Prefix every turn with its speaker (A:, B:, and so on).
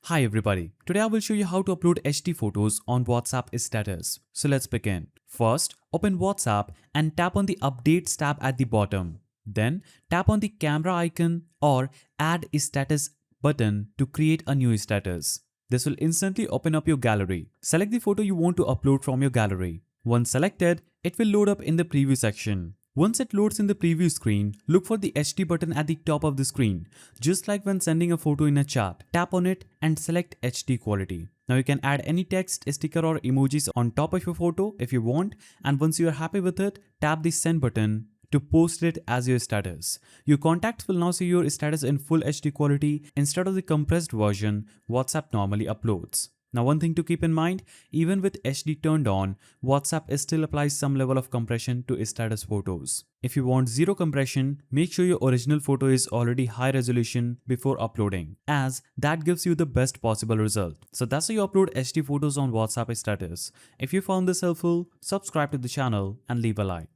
A: Hi everybody, today I will show you how to upload HD photos on WhatsApp status. So let's begin. First, open WhatsApp and tap on the Updates tab at the bottom. Then tap on the camera icon or Add Status button to create a new status. This will instantly open up your gallery. Select the photo you want to upload from your gallery. Once selected, it will load up in the preview section. Once it loads in the preview screen, look for the HD button at the top of the screen. Just like when sending a photo in a chat, tap on it and select HD quality. Now you can add any text, sticker or emojis on top of your photo if you want, and once you are happy with it, tap the send button to post it as your status. Your contacts will now see your status in full HD quality instead of the compressed version WhatsApp normally uploads. Now one thing to keep in mind, even with HD turned on, WhatsApp still applies some level of compression to status photos. If you want zero compression, make sure your original photo is already high resolution before uploading, as that gives you the best possible result. So that's how you upload HD photos on WhatsApp status. If you found this helpful, subscribe to the channel and leave a like.